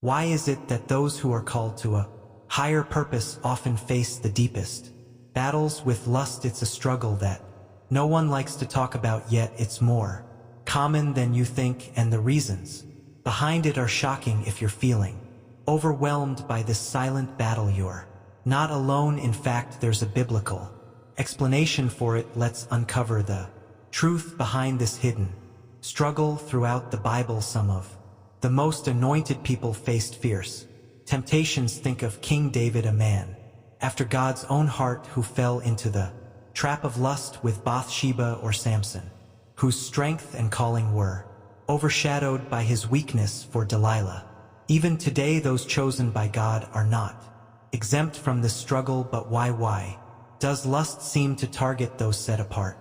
Why is it that those who are called to a higher purpose often face the deepest battles with lust? It's a struggle that no one likes to talk about, yet it's more common than you think, and the reasons behind it are shocking. If you're feeling overwhelmed by this silent battle, you're not alone. In fact, there's a biblical explanation for it. Let's uncover the truth behind this hidden struggle throughout the Bible. Some of the most anointed people faced fierce temptations. Think of King David, a man after God's own heart who fell into the trap of lust with Bathsheba, or Samson, whose strength and calling were overshadowed by his weakness for Delilah. Even today, those chosen by God are not exempt from this struggle. But why does lust seem to target those set apart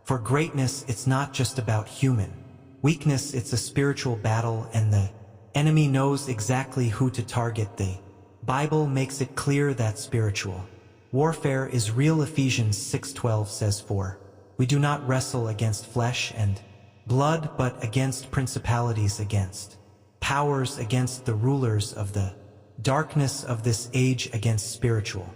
for greatness? It's not just about human weakness, it's a spiritual battle, and the enemy knows exactly who to target. The Bible makes it clear that spiritual warfare is real. Ephesians 6:12 says, "For we do not wrestle against flesh and blood, but against principalities, against powers, against the rulers of the darkness of this age, against spiritual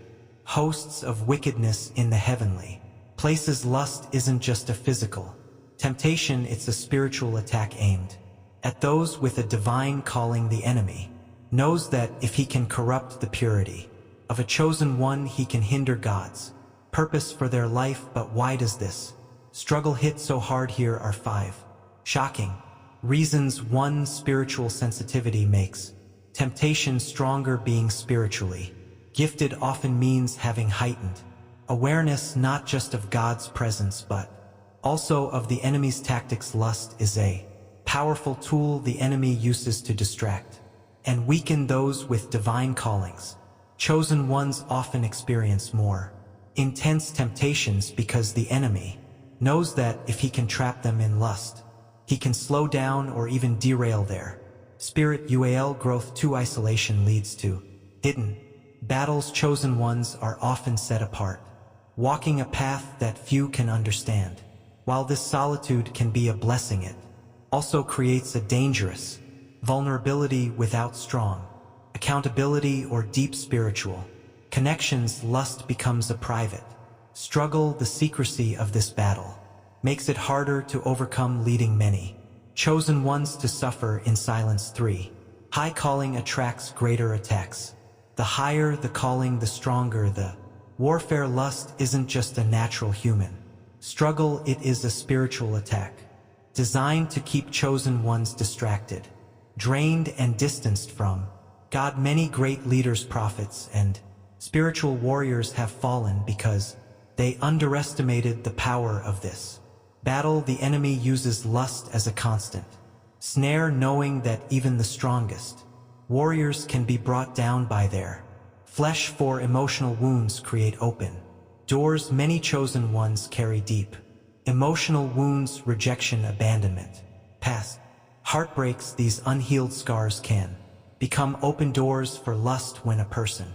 hosts of wickedness in the heavenly places." Lust isn't just a physical temptation, it's a spiritual attack aimed at those with a divine calling. The enemy knows that if he can corrupt the purity of a chosen one, he can hinder God's purpose for their life. But why does this struggle hit so hard? Here are 5 shocking reasons. 1. Spiritual sensitivity makes temptation stronger. Being spiritually gifted often means having heightened awareness, not just of God's presence, but also of the enemy's tactics. Lust is a powerful tool the enemy uses to distract and weaken those with divine callings. Chosen ones often experience more intense temptations because the enemy knows that if he can trap them in lust, he can slow down or even derail their spirit. Growth. 2. Isolation leads to hidden battles. Chosen ones are often set apart, walking a path that few can understand. While this solitude can be a blessing, it also creates a dangerous vulnerability. Without strong accountability or deep spiritual connections, lust becomes a private struggle. The secrecy of this battle makes it harder to overcome, leading many chosen ones to suffer in silence. 3. High calling attracts greater attacks. The higher the calling, the stronger the warfare. Lust isn't just a natural human struggle, it is a spiritual attack designed to keep chosen ones distracted, drained, and distanced from God. Many great leaders, prophets, and spiritual warriors have fallen because they underestimated the power of this battle. The enemy uses lust as a constant snare, knowing that even the strongest warriors can be brought down by their flesh. 4. Emotional wounds create open doors. Many chosen ones carry deep emotional wounds: rejection, abandonment, past heartbreaks. These unhealed scars can become open doors for lust. When a person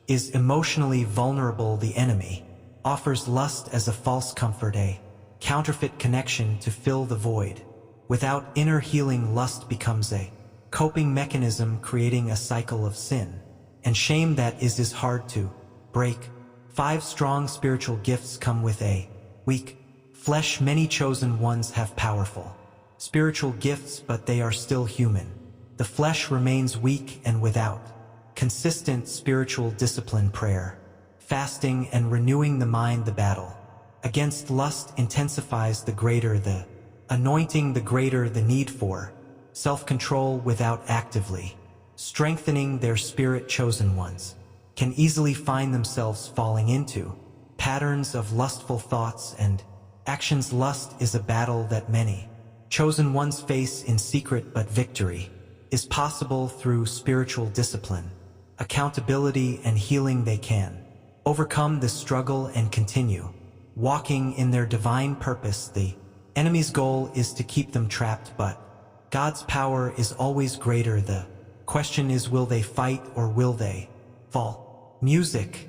is emotionally vulnerable, the enemy offers lust as a false comfort, a counterfeit connection to fill the void. Without inner healing, lust becomes a coping mechanism, creating a cycle of sin and shame that is hard to break. 5. Strong spiritual gifts come with a weak flesh. Many chosen ones have powerful spiritual gifts, but they are still human. The flesh remains weak, and without consistent spiritual discipline, prayer, fasting, and renewing the mind, the battle against lust intensifies. The greater the anointing, the greater the need for self-control. Without actively strengthening their spirit, chosen ones can easily find themselves falling into patterns of lustful thoughts and actions. Lust is a battle that many chosen ones face in secret, but victory is possible through spiritual discipline, accountability, and healing. They can overcome this struggle and continue walking in their divine purpose. The enemy's goal is to keep them trapped, but God's power is always greater. The question is, will they fight or will they fall? Music